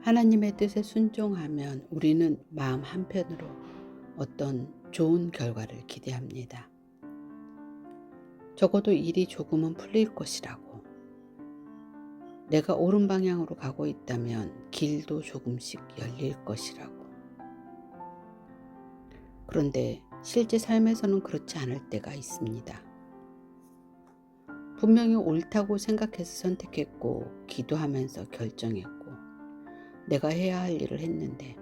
하나님의 뜻에 순종하면 우리는 마음 한편으로 어떤 좋은 결과를 기대합니다. 적어도 일이 조금은 풀릴 것이라고. 내가 옳은 방향으로 가고 있다면 길도 조금씩 열릴 것이라고. 그런데 실제 삶에서는 그렇지 않을 때가 있습니다. 분명히 옳다고 생각해서 선택했고 기도하면서 결정했고 내가 해야 할 일을 했는데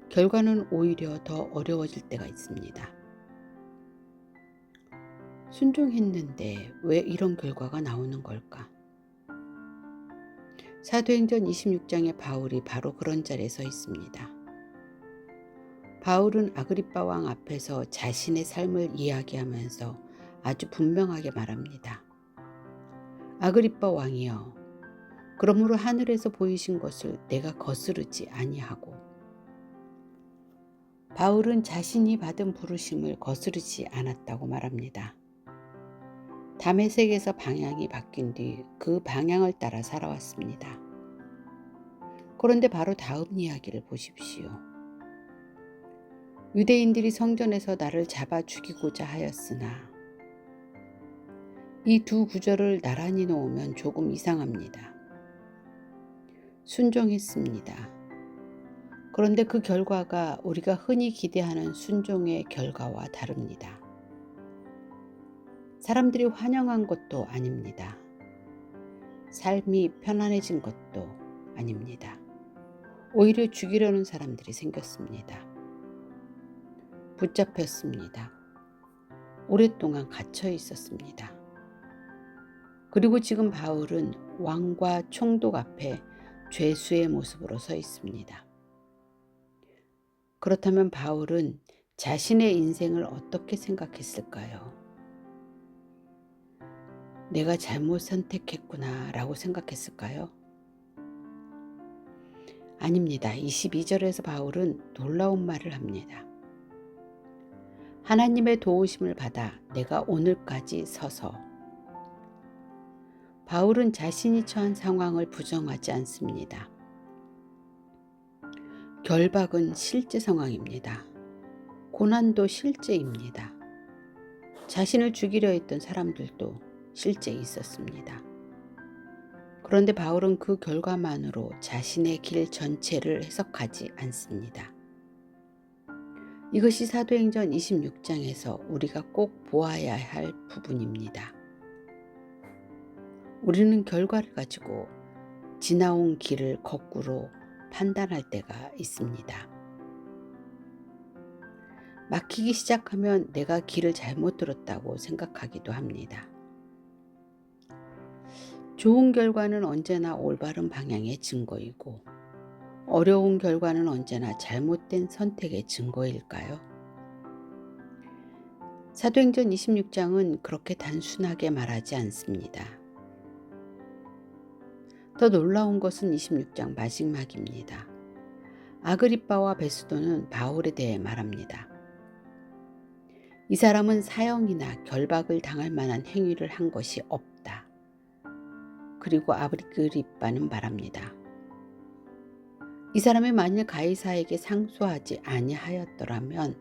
결과는 오히려 더 어려워질 때가 있습니다. 순종했는데 왜 이런 결과가 나오는 걸까? 사도행전 26장의 바울이 바로 그런 자리에 서 있습니다. 바울은 아그리빠 왕 앞에서 자신의 삶을 이야기하면서 아주 분명하게 말합니다. 아그리빠 왕이여, 그러므로 하늘에서 보이신 것을 내가 거스르지 아니하고. 바울은 자신이 받은 부르심을 거스르지 않았다고 말합니다. 다메섹에서 방향이 바뀐 뒤 그 방향을 따라 살아왔습니다. 그런데 바로 다음 이야기를 보십시오. 유대인들이 성전에서 나를 잡아 죽이고자 하였으나, 이 두 구절을 나란히 놓으면 조금 이상합니다. 순종했습니다. 그런데 그 결과가 우리가 흔히 기대하는 순종의 결과와 다릅니다. 사람들이 환영한 것도 아닙니다. 삶이 편안해진 것도 아닙니다. 오히려 죽이려는 사람들이 생겼습니다. 붙잡혔습니다. 오랫동안 갇혀 있었습니다. 그리고 지금 바울은 왕과 총독 앞에 죄수의 모습으로 서 있습니다. 그렇다면 바울은 자신의 인생을 어떻게 생각했을까요? 내가 잘못 선택했구나 라고 생각했을까요? 아닙니다. 22절에서 바울은 놀라운 말을 합니다. 하나님의 도우심을 받아 내가 오늘까지 서서. 바울은 자신이 처한 상황을 부정하지 않습니다. 결박은 실제 상황입니다. 고난도 실제입니다. 자신을 죽이려 했던 사람들도 실제 있었습니다. 그런데 바울은 그 결과만으로 자신의 길 전체를 해석하지 않습니다. 이것이 사도행전 26장에서 우리가 꼭 보아야 할 부분입니다. 우리는 결과를 가지고 지나온 길을 거꾸로 판단할 때가 있습니다. 막히기 시작하면 내가 길을 잘못 들었다고 생각하기도 합니다. 좋은 결과는 언제나 올바른 방향의 증거이고 어려운 결과는 언제나 잘못된 선택의 증거일까요? 사도행전 26장은 그렇게 단순하게 말하지 않습니다. 더 놀라운 것은 26장 마지막입니다. 아그리빠와 베스도는 바울에 대해 말합니다. 이 사람은 사형이나 결박을 당할 만한 행위를 한 것이 없다. 그리고 아그리빠는 말합니다. 이 사람이 만일 가이사에게 상소하지 아니하였더라면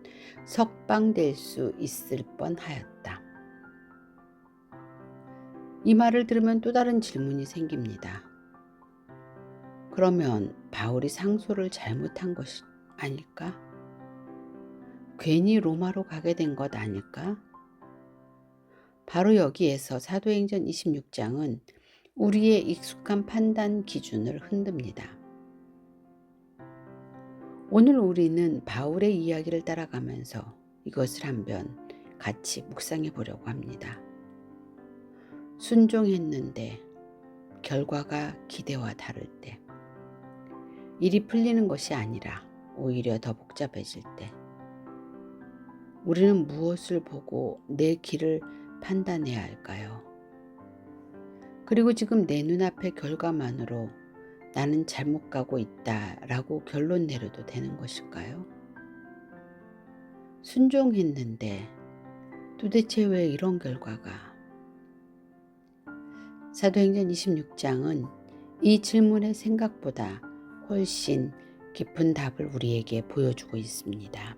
석방될 수 있을 뻔하였다. 이 말을 들으면 또 다른 질문이 생깁니다. 그러면 바울이 상소를 잘못한 것이 아닐까? 괜히 로마로 가게 된 것 아닐까? 바로 여기에서 사도행전 26장은 우리의 익숙한 판단 기준을 흔듭니다. 오늘 우리는 바울의 이야기를 따라가면서 이것을 한번 같이 묵상해 보려고 합니다. 순종했는데 결과가 기대와 다를 때, 일이 풀리는 것이 아니라 오히려 더 복잡해질 때, 우리는 무엇을 보고 내 길을 판단해야 할까요? 그리고 지금 내 눈앞의 결과만으로 나는 잘못 가고 있다라고 결론 내려도 되는 것일까요? 순종했는데 도대체 왜 이런 결과가? 사도행전 26장은 이 질문에 생각보다 훨씬 깊은 답을 우리에게 보여주고 있습니다.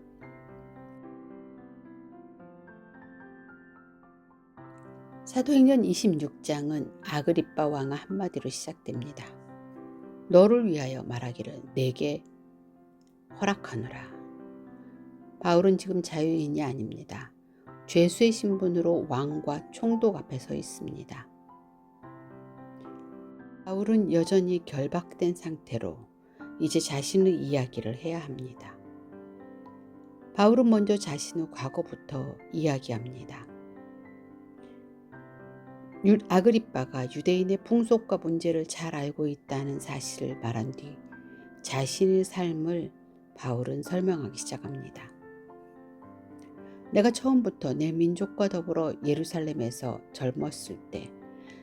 사도행전 26장은 아그리빠 왕의 한마디로 시작됩니다. 너를 위하여 말하기를 내게 허락하노라. 바울은 지금 자유인이 아닙니다. 죄수의 신분으로 왕과 총독 앞에 서 있습니다. 바울은 여전히 결박된 상태로 이제 자신의 이야기를 해야 합니다. 바울은 먼저 자신의 과거부터 이야기합니다. 아그리빠가 유대인의 풍속과 문제를 잘 알고 있다는 사실을 말한 뒤 자신의 삶을 바울은 설명하기 시작합니다. 내가 처음부터 내 민족과 더불어 예루살렘에서 젊었을 때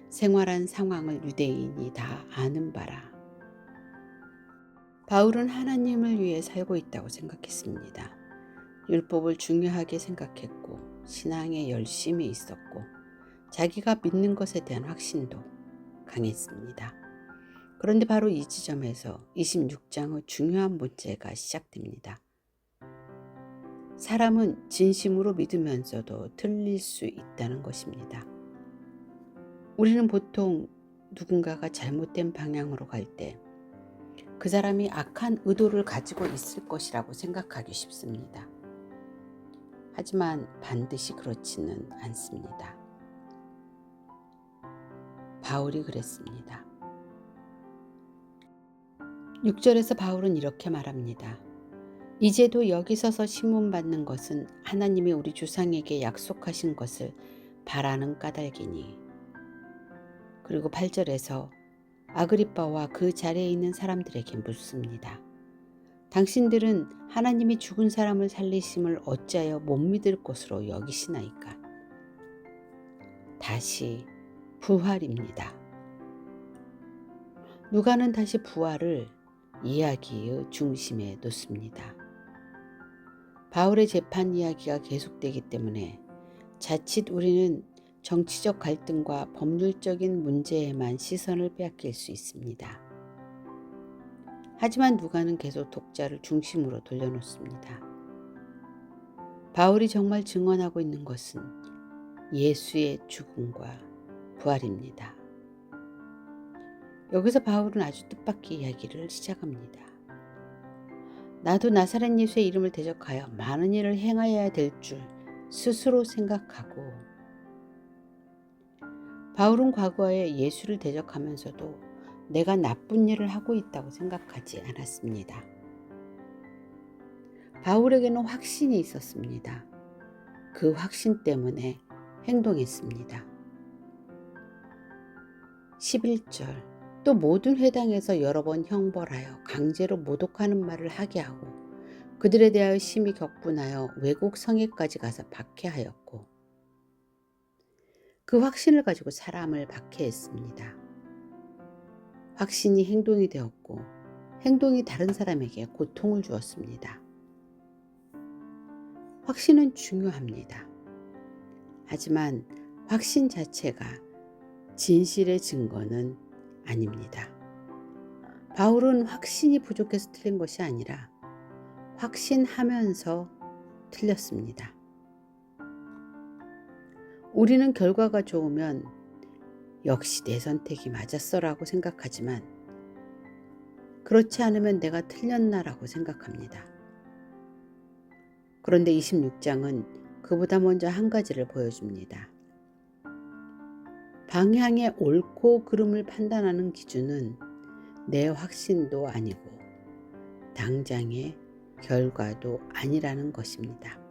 생활한 상황을 유대인이 다 아는 바라. 바울은 하나님을 위해 살고 있다고 생각했습니다. 율법을 중요하게 생각했고 신앙에 열심히 있었고 자기가 믿는 것에 대한 확신도 강했습니다. 그런데 바로 이 지점에서 26장의 중요한 문제가 시작됩니다. 사람은 진심으로 믿으면서도 틀릴 수 있다는 것입니다. 우리는 보통 누군가가 잘못된 방향으로 갈 때 그 사람이 악한 의도를 가지고 있을 것이라고 생각하기 쉽습니다. 하지만 반드시 그렇지는 않습니다. 바울이 그랬습니다. 6절에서 바울은 이렇게 말합니다. 이제도 여기 서서 신문받는 것은 하나님이 우리 조상에게 약속하신 것을 바라는 까닭이니. 그리고 8절에서 아그리빠와 그 자리에 있는 사람들에게 묻습니다. 당신들은 하나님이 죽은 사람을 살리심을 어찌하여 못 믿을 것으로 여기시나이까? 다시 부활입니다. 누가는 다시 부활을 이야기의 중심에 놓습니다. 바울의 재판 이야기가 계속되기 때문에 자칫 우리는 정치적 갈등과 법률적인 문제에만 시선을 빼앗길 수 있습니다. 하지만 누가는 계속 독자를 중심으로 돌려놓습니다. 바울이 정말 증언하고 있는 것은 예수의 죽음과 부활입니다. 여기서 바울은 아주 뜻밖의 이야기를 시작합니다. 나도 나사렛 예수의 이름을 대적하여 많은 일을 행하여야 될 줄 스스로 생각하고, 바울은 과거에 예수를 대적하면서도 내가 나쁜 일을 하고 있다고 생각하지 않았습니다. 바울에게는 확신이 있었습니다. 그 확신 때문에 행동했습니다. 11절 또 모든 회당에서 여러 번 형벌하여 강제로 모독하는 말을 하게 하고 그들에 대하여 심히 격분하여 외국 성에까지 가서 박해하였고, 그 확신을 가지고 사람을 박해했습니다. 확신이 행동이 되었고 행동이 다른 사람에게 고통을 주었습니다. 확신은 중요합니다. 하지만 확신 자체가 진실의 증거는 아닙니다. 바울은 확신이 부족해서 틀린 것이 아니라 확신하면서 틀렸습니다. 우리는 결과가 좋으면 역시 내 선택이 맞았어라고 생각하지만 그렇지 않으면 내가 틀렸나라고 생각합니다. 그런데 26장은 그보다 먼저 한 가지를 보여줍니다. 방향의 옳고 그름을 판단하는 기준은 내 확신도 아니고 당장의 결과도 아니라는 것입니다.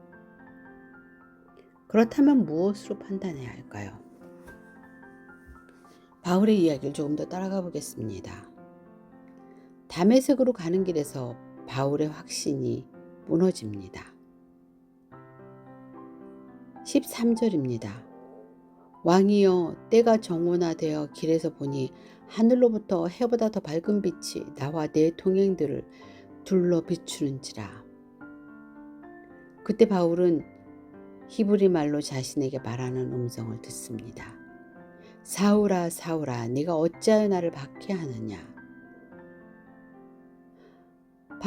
그렇다면 무엇으로 판단해야 할까요? 바울의 이야기를 조금 더 따라가 보겠습니다. 다메섹으로 가는 길에서 바울의 확신이 무너집니다. 13절입니다. 왕이여, 때가 정오나되어 길에서 보니 하늘로부터 해보다 더 밝은 빛이 나와 내 동행들을 둘러 비추는지라. 그때 바울은 히브리 말로 자신에게 말하는 음성을 듣습니다. 사울아, 사울아, 네가 어찌하여 나를 박해하느냐?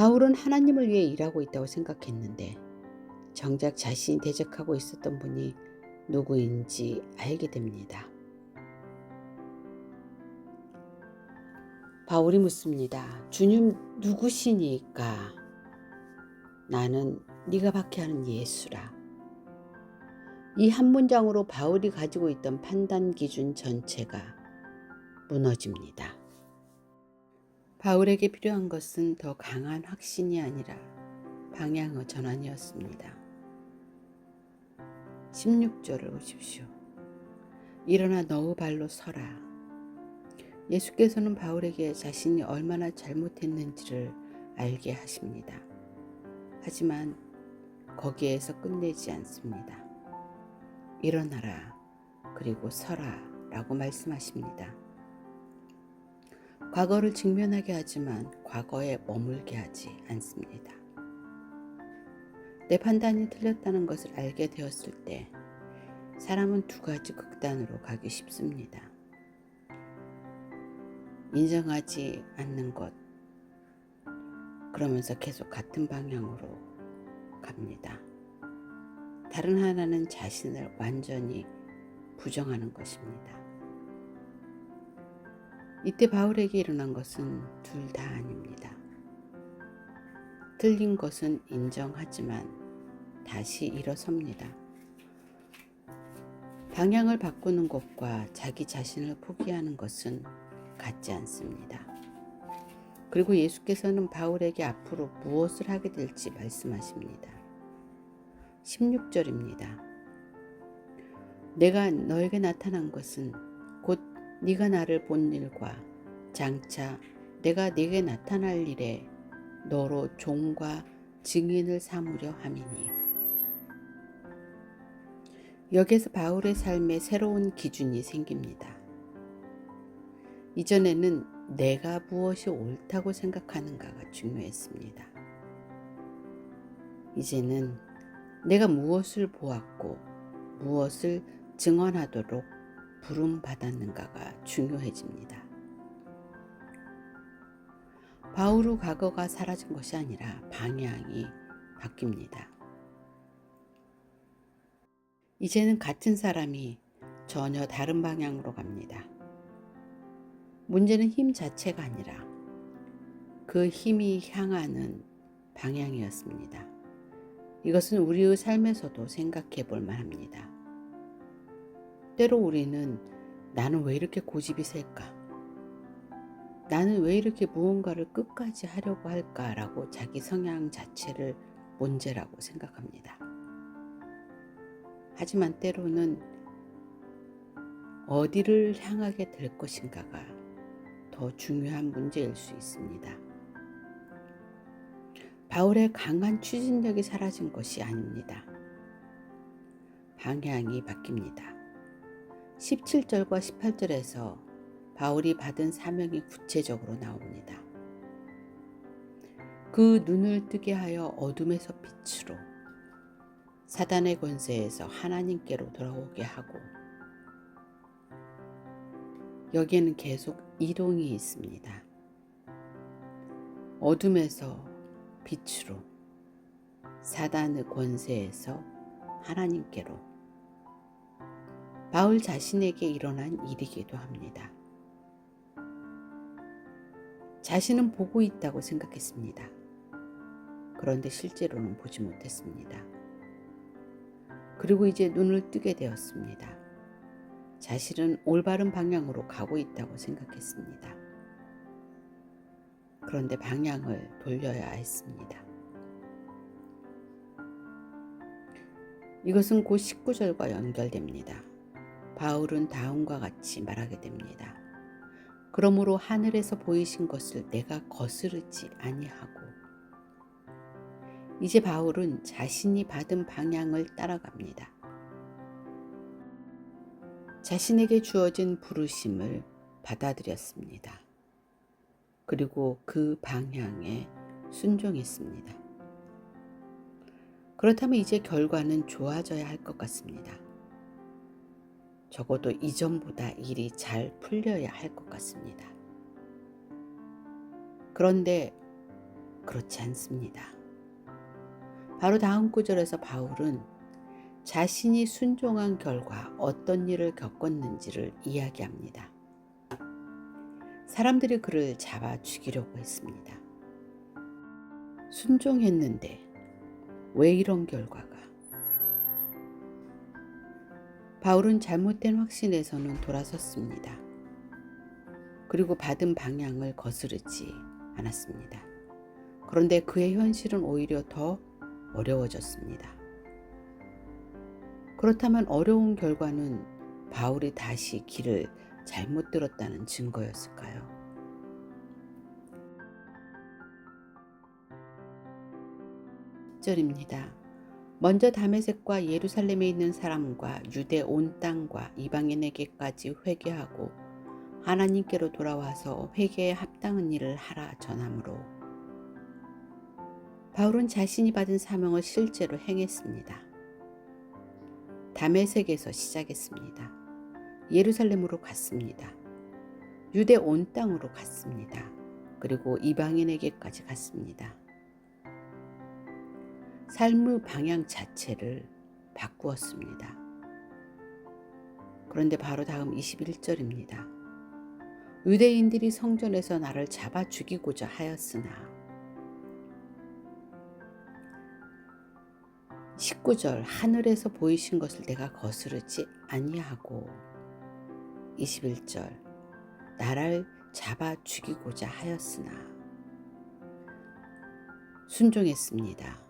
바울은 하나님을 위해 일하고 있다고 생각했는데 정작 자신이 대적하고 있었던 분이 누구인지 알게 됩니다. 바울이 묻습니다. 주님 누구시니까? 나는 네가 박해하는 예수라. 이 한 문장으로 바울이 가지고 있던 판단 기준 전체가 무너집니다. 바울에게 필요한 것은 더 강한 확신이 아니라 방향의 전환이었습니다. 16절을 보십시오. 일어나 너의 발로 서라. 예수께서는 바울에게 자신이 얼마나 잘못했는지를 알게 하십니다. 하지만 거기에서 끝내지 않습니다. 일어나라, 그리고 서라 라고 말씀하십니다. 과거를 직면하게 하지만 과거에 머물게 하지 않습니다. 내 판단이 틀렸다는 것을 알게 되었을 때 사람은 두 가지 극단으로 가기 쉽습니다. 인정하지 않는 것, 그러면서 계속 같은 방향으로 갑니다. 다른 하나는 자신을 완전히 부정하는 것입니다. 이때 바울에게 일어난 것은 둘 다 아닙니다. 틀린 것은 인정하지만 다시 일어섭니다. 방향을 바꾸는 것과 자기 자신을 포기하는 것은 같지 않습니다. 그리고 예수께서는 바울에게 앞으로 무엇을 하게 될지 말씀하십니다. 16절입니다. 내가 너에게 나타난 것은 곧 네가 나를 본 일과 장차 내가 네게 나타날 일에 너로 종과 증인을 삼으려 함이니. 여기서 바울의 삶에 새로운 기준이 생깁니다. 이전에는 내가 무엇이 옳다고 생각하는가가 중요했습니다. 이제는 내가 무엇을 보았고 무엇을 증언하도록 부름받았는가가 중요해집니다. 바울의 과거가 사라진 것이 아니라 방향이 바뀝니다. 이제는 같은 사람이 전혀 다른 방향으로 갑니다. 문제는 힘 자체가 아니라 그 힘이 향하는 방향이었습니다. 이것은 우리의 삶에서도 생각해 볼 만합니다. 때로 우리는 나는 왜 이렇게 고집이 셀까? 나는 왜 이렇게 무언가를 끝까지 하려고 할까라고 자기 성향 자체를 문제라고 생각합니다. 하지만 때로는 어디를 향하게 될 것인가가 더 중요한 문제일 수 있습니다. 바울의 강한 추진력이 사라진 것이 아닙니다. 방향이 바뀝니다. 17절과 18절에서 바울이 받은 사명이 구체적으로 나옵니다. 그 눈을 뜨게 하여 어둠에서 빛으로, 사단의 권세에서 하나님께로 돌아오게 하고, 여기에는 계속 이동이 있습니다. 어둠에서 빛으로, 사단의 권세에서 하나님께로. 바울 자신에게 일어난 일이기도 합니다. 자신은 보고 있다고 생각했습니다. 그런데 실제로는 보지 못했습니다. 그리고 이제 눈을 뜨게 되었습니다. 자신은 올바른 방향으로 가고 있다고 생각했습니다. 그런데 방향을 돌려야 했습니다. 이것은 곧 19절과 연결됩니다. 바울은 다음과 같이 말하게 됩니다. 그러므로 하늘에서 보이신 것을 내가 거스르지 아니하고. 이제 바울은 자신이 받은 방향을 따라갑니다. 자신에게 주어진 부르심을 받아들였습니다. 그리고 그 방향에 순종했습니다. 그렇다면 이제 결과는 좋아져야 할 것 같습니다. 적어도 이전보다 일이 잘 풀려야 할 것 같습니다. 그런데 그렇지 않습니다. 바로 다음 구절에서 바울은 자신이 순종한 결과 어떤 일을 겪었는지를 이야기합니다. 사람들이 그를 잡아 죽이려고 했습니다. 순종했는데 왜 이런 결과가? 바울은 잘못된 확신에서는 돌아섰습니다. 그리고 받은 방향을 거스르지 않았습니다. 그런데 그의 현실은 오히려 더 어려워졌습니다. 그렇다면 어려운 결과는 바울이 다시 길을 잘못 들었다는 증거였을까요? 절입니다. 먼저 다메섹과 예루살렘에 있는 사람과 유대 온 땅과 이방인에게까지 회개하고 하나님께로 돌아와서 회개에 합당한 일을 하라 전하므로 바울은 자신이 받은 사명을 실제로 행했습니다. 다메섹에서 시작했습니다. 예루살렘으로 갔습니다. 유대 온 땅으로 갔습니다. 그리고 이방인에게까지 갔습니다. 삶의 방향 자체를 바꾸었습니다. 그런데 바로 다음 21절입니다. 유대인들이 성전에서 나를 잡아 죽이고자 하였으나 19절 하늘에서 보이신 것을 내가 거스르지 아니하고 21절 나를 잡아 죽이고자 하였으나 순종했습니다.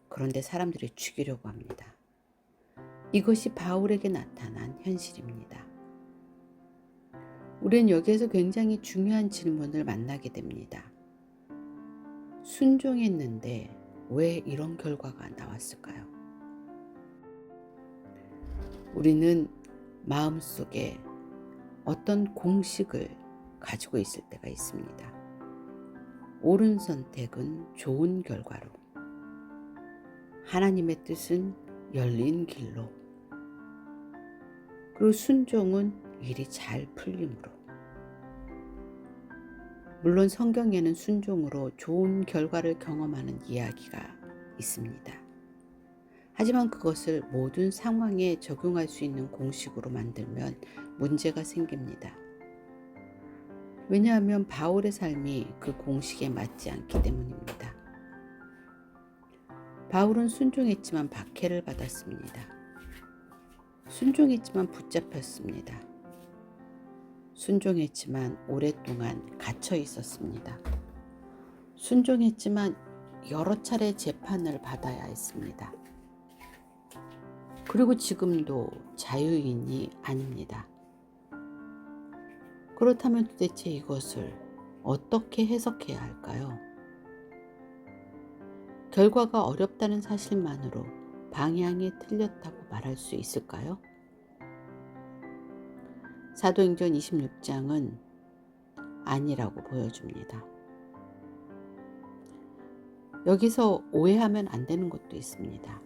그런데 사람들이 죽이려고 합니다. 이것이 바울에게 나타난 현실입니다. 우리는 여기에서 굉장히 중요한 질문을 만나게 됩니다. 순종했는데 왜 이런 결과가 나왔을까요? 우리는 마음속에 어떤 공식을 가지고 있을 때가 있습니다. 옳은 선택은 좋은 결과로, 하나님의 뜻은 열린 길로, 그리고 순종은 일이 잘 풀림으로. 물론 성경에는 순종으로 좋은 결과를 경험하는 이야기가 있습니다. 하지만 그것을 모든 상황에 적용할 수 있는 공식으로 만들면 문제가 생깁니다. 왜냐하면 바울의 삶이 그 공식에 맞지 않기 때문입니다. 바울은 순종했지만 박해를 받았습니다. 순종했지만 붙잡혔습니다. 순종했지만 오랫동안 갇혀 있었습니다. 순종했지만 여러 차례 재판을 받아야 했습니다. 그리고 지금도 자유인이 아닙니다. 그렇다면 도대체 이것을 어떻게 해석해야 할까요? 결과가 어렵다는 사실만으로 방향이 틀렸다고 말할 수 있을까요? 사도행전 26장은 아니라고 보여줍니다. 여기서 오해하면 안 되는 것도 있습니다.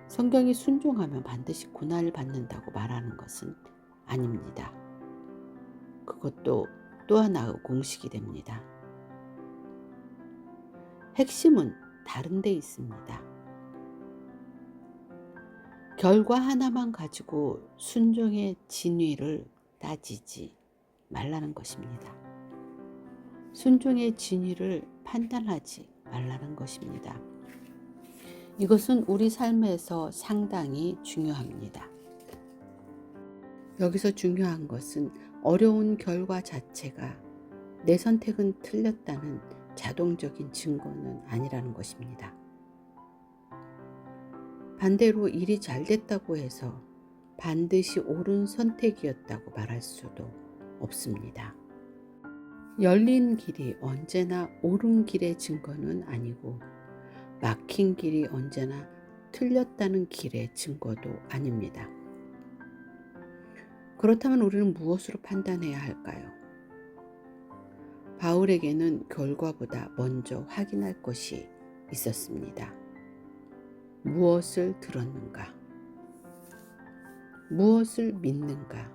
성경이 순종하면 반드시 고난을 받는다고 말하는 것은 아닙니다. 그것도 또 하나의 공식이 됩니다. 핵심은 다른 데 있습니다. 결과 하나만 가지고 순종의 진위를 따지지 말라는 것입니다. 순종의 진위를 판단하지 말라는 것입니다. 이것은 우리 삶에서 상당히 중요합니다. 여기서 중요한 것은 어려운 결과 자체가 내 선택은 틀렸다는 자동적인 증거는 아니라는 것입니다. 반대로 일이 잘 됐다고 해서 반드시 옳은 선택이었다고 말할 수도 없습니다. 열린 길이 언제나 옳은 길의 증거는 아니고 막힌 길이 언제나 틀렸다는 길의 증거도 아닙니다. 그렇다면 우리는 무엇으로 판단해야 할까요? 바울에게는 결과보다 먼저 확인할 것이 있었습니다. 무엇을 들었는가? 무엇을 믿는가?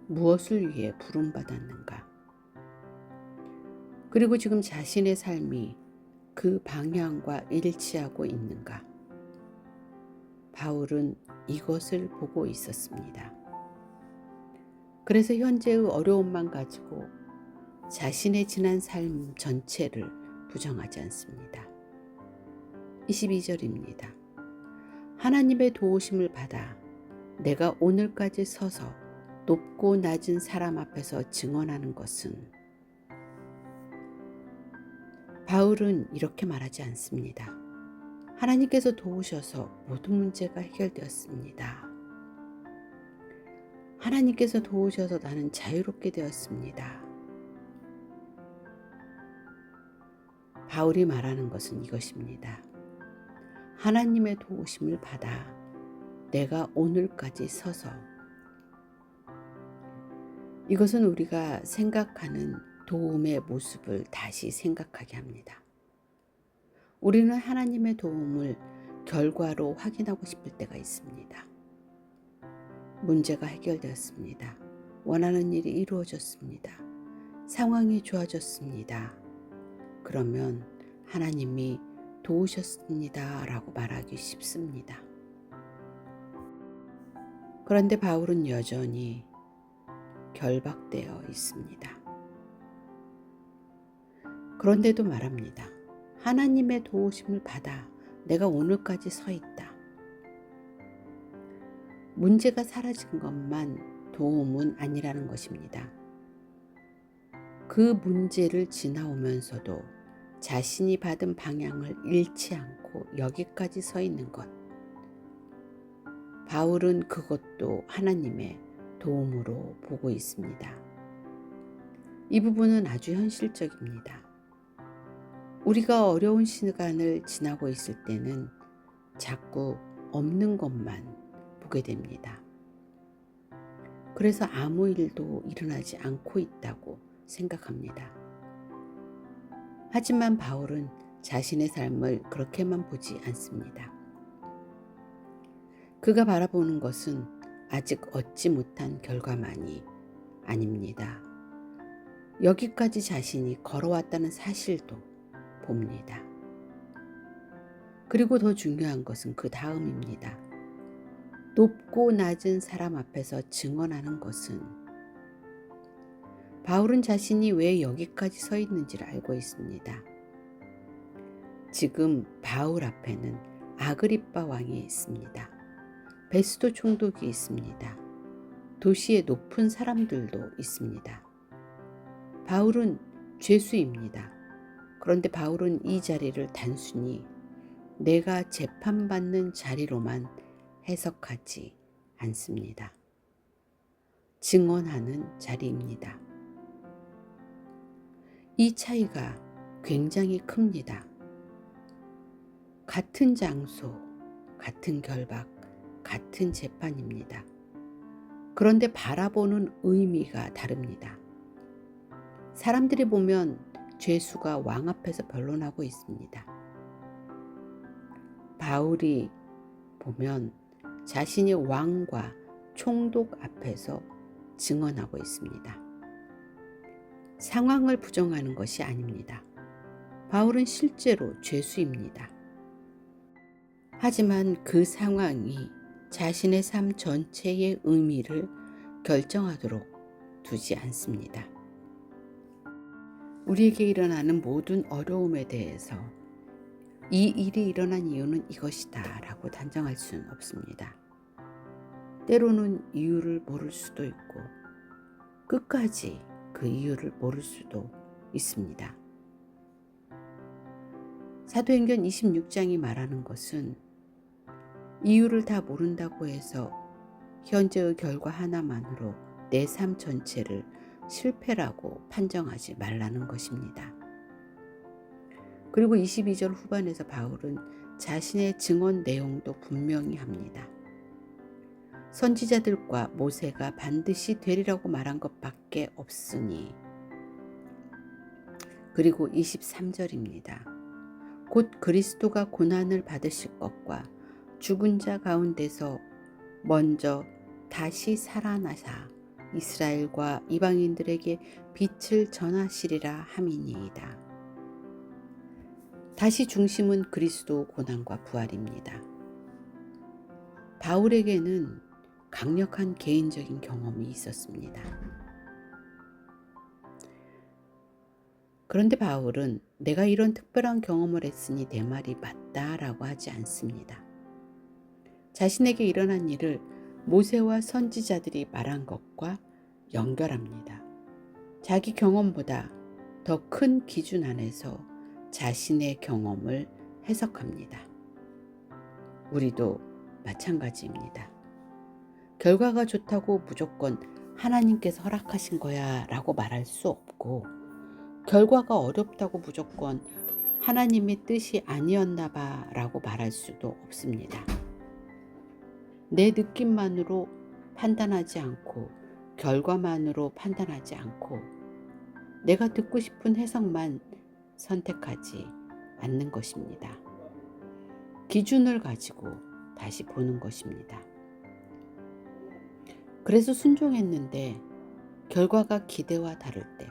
무엇을 위해 부름받았는가? 그리고 지금 자신의 삶이 그 방향과 일치하고 있는가? 바울은 이것을 보고 있었습니다. 그래서 현재의 어려움만 가지고 자신의 지난 삶 전체를 부정하지 않습니다. 22절입니다. 하나님의 도우심을 받아 내가 오늘까지 서서 높고 낮은 사람 앞에서 증언하는 것은, 바울은 이렇게 말하지 않습니다. 하나님께서 도우셔서 모든 문제가 해결되었습니다. 하나님께서 도우셔서 나는 자유롭게 되었습니다. 바울이 말하는 것은 이것입니다. 하나님의 도우심을 받아 내가 오늘까지 서서, 이것은 우리가 생각하는 도움의 모습을 다시 생각하게 합니다. 우리는 하나님의 도움을 결과로 확인하고 싶을 때가 있습니다. 문제가 해결되었습니다. 원하는 일이 이루어졌습니다. 상황이 좋아졌습니다. 그러면 하나님이 도우셨습니다 라고 말하기 쉽습니다. 그런데 바울은 여전히 결박되어 있습니다. 그런데도 말합니다. 하나님의 도우심을 받아 내가 오늘까지 서 있다. 문제가 사라진 것만 도움은 아니라는 것입니다. 그 문제를 지나오면서도 자신이 받은 방향을 잃지 않고 여기까지 서 있는 것. 바울은 그것도 하나님의 도움으로 보고 있습니다. 이 부분은 아주 현실적입니다. 우리가 어려운 시간을 지나고 있을 때는 자꾸 없는 것만 보게 됩니다. 그래서 아무 일도 일어나지 않고 있다고 생각합니다. 하지만 바울은 자신의 삶을 그렇게만 보지 않습니다. 그가 바라보는 것은 아직 얻지 못한 결과만이 아닙니다. 여기까지 자신이 걸어왔다는 사실도 봅니다. 그리고 더 중요한 것은 그 다음입니다. 높고 낮은 사람 앞에서 증언하는 것은, 바울은 자신이 왜 여기까지 서 있는지를 알고 있습니다. 지금 바울 앞에는 아그리빠 왕이 있습니다. 베스도 총독이 있습니다. 도시의 높은 사람들도 있습니다. 바울은 죄수입니다. 그런데 바울은 이 자리를 단순히 내가 재판받는 자리로만 해석하지 않습니다. 증언하는 자리입니다. 이 차이가 굉장히 큽니다. 같은 장소, 같은 결박, 같은 재판입니다. 그런데 바라보는 의미가 다릅니다. 사람들이 보면 죄수가 왕 앞에서 변론하고 있습니다. 바울이 보면 자신이 왕과 총독 앞에서 증언하고 있습니다. 상황을 부정하는 것이 아닙니다. 바울은 실제로 죄수입니다. 하지만 그 상황이 자신의 삶 전체의 의미를 결정하도록 두지 않습니다. 우리에게 일어나는 모든 어려움에 대해서 이 일이 일어난 이유는 이것이다 라고 단정할 수는 없습니다. 때로는 이유를 모를 수도 있고 끝까지 그 이유를 모를 수도 있습니다. 사도행전 26장이 말하는 것은 이유를 다 모른다고 해서 현재의 결과 하나만으로 내 삶 전체를 실패라고 판정하지 말라는 것입니다. 그리고 22절 후반에서 바울은 자신의 증언 내용도 분명히 합니다. 선지자들과 모세가 반드시 되리라고 말한 것밖에 없으니. 그리고 23절입니다. 곧 그리스도가 고난을 받으실 것과 죽은 자 가운데서 먼저 다시 살아나사 이스라엘과 이방인들에게 빛을 전하시리라 함이니이다. 다시 중심은 그리스도 고난과 부활입니다. 바울에게는 강력한 개인적인 경험이 있었습니다. 그런데 바울은 내가 이런 특별한 경험을 했으니 내 말이 맞다라고 하지 않습니다. 자신에게 일어난 일을 모세와 선지자들이 말한 것과 연결합니다. 자기 경험보다 더 큰 기준 안에서 자신의 경험을 해석합니다. 우리도 마찬가지입니다. 결과가 좋다고 무조건 하나님께서 허락하신 거야 라고 말할 수 없고, 결과가 어렵다고 무조건 하나님의 뜻이 아니었나 봐 라고 말할 수도 없습니다. 내 느낌만으로 판단하지 않고 결과만으로 판단하지 않고 내가 듣고 싶은 해석만 선택하지 않는 것입니다. 기준을 가지고 다시 보는 것입니다. 그래서 순종했는데 결과가 기대와 다를 때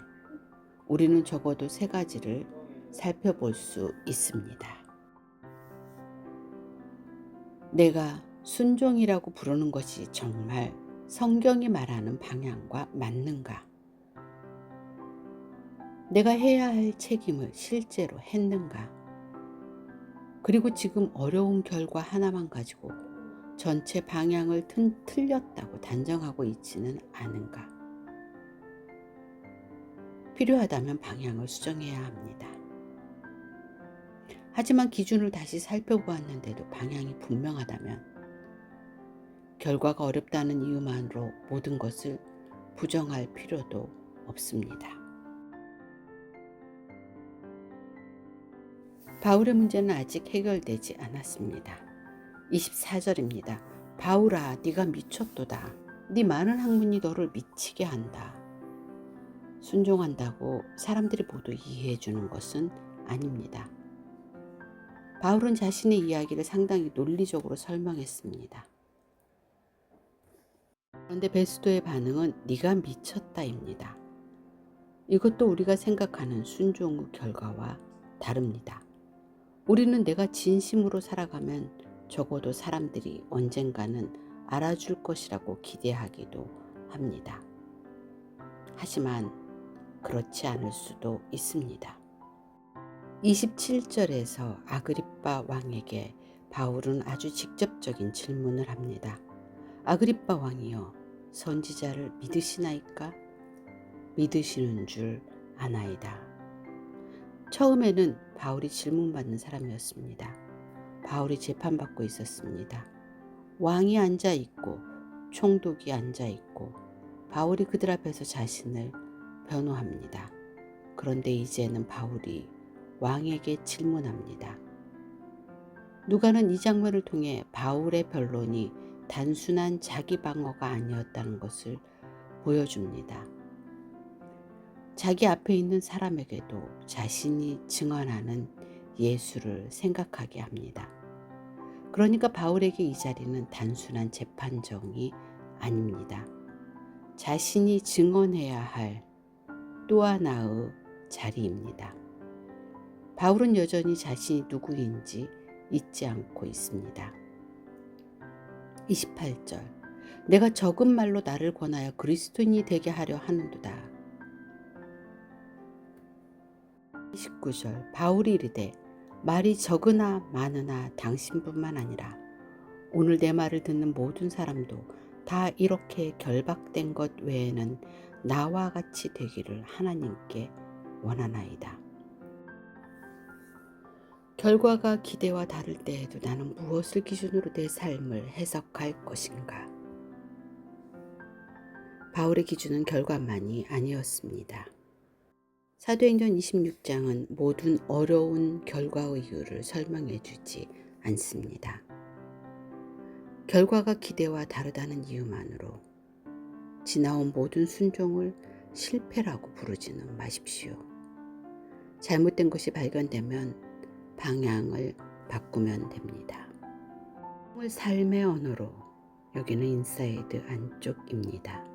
우리는 적어도 3가지를 살펴볼 수 있습니다. 내가 순종이라고 부르는 것이 정말 성경이 말하는 방향과 맞는가? 내가 해야 할 책임을 실제로 했는가? 그리고 지금 어려운 결과 하나만 가지고 전체 방향을 틀렸다고 단정하고 있지는 않은가? 필요하다면 방향을 수정해야 합니다. 하지만 기준을 다시 살펴보았는데도 방향이 분명하다면 결과가 어렵다는 이유만으로 모든 것을 부정할 필요도 없습니다. 바울의 문제는 아직 해결되지 않았습니다. 24절입니다. 바울아, 네가 미쳤도다. 네 많은 학문이 너를 미치게 한다. 순종한다고 사람들이 모두 이해해 주는 것은 아닙니다. 바울은 자신의 이야기를 상당히 논리적으로 설명했습니다. 그런데 베스도의 반응은 네가 미쳤다입니다. 이것도 우리가 생각하는 순종의 결과와 다릅니다. 우리는 내가 진심으로 살아가면 적어도 사람들이 언젠가는 알아줄 것이라고 기대하기도 합니다. 하지만 그렇지 않을 수도 있습니다. 27절에서 아그리빠 왕에게 바울은 아주 직접적인 질문을 합니다. 아그리빠 왕이여, 선지자를 믿으시나이까? 믿으시는 줄 아나이다. 처음에는 바울이 질문받는 사람이었습니다. 바울이 재판받고 있었습니다. 왕이 앉아있고 총독이 앉아있고 바울이 그들 앞에서 자신을 변호합니다. 그런데 이제는 바울이 왕에게 질문합니다. 누가는 이 장면을 통해 바울의 변론이 단순한 자기 방어가 아니었다는 것을 보여줍니다. 자기 앞에 있는 사람에게도 자신이 증언하는 예수를 생각하게 합니다. 그러니까 바울에게 이 자리는 단순한 재판정이 아닙니다. 자신이 증언해야 할 또 하나의 자리입니다. 바울은 여전히 자신이 누구인지 잊지 않고 있습니다. 28절, 내가 적은 말로 나를 권하여 그리스도인이 되게 하려 하는도다. 29절, 바울이 이르되 말이 적으나 많으나 당신뿐만 아니라 오늘 내 말을 듣는 모든 사람도 다 이렇게 결박된 것 외에는 나와 같이 되기를 하나님께 원하나이다. 결과가 기대와 다를 때에도 나는 무엇을 기준으로 내 삶을 해석할 것인가? 바울의 기준은 결과만이 아니었습니다. 사도행전 26장은 모든 어려운 결과의 이유를 설명해 주지 않습니다. 결과가 기대와 다르다는 이유만으로 지나온 모든 순종을 실패라고 부르지는 마십시오. 잘못된 것이 발견되면 방향을 바꾸면 됩니다. 삶의 언어로, 여기는 인사이드 안쪽입니다.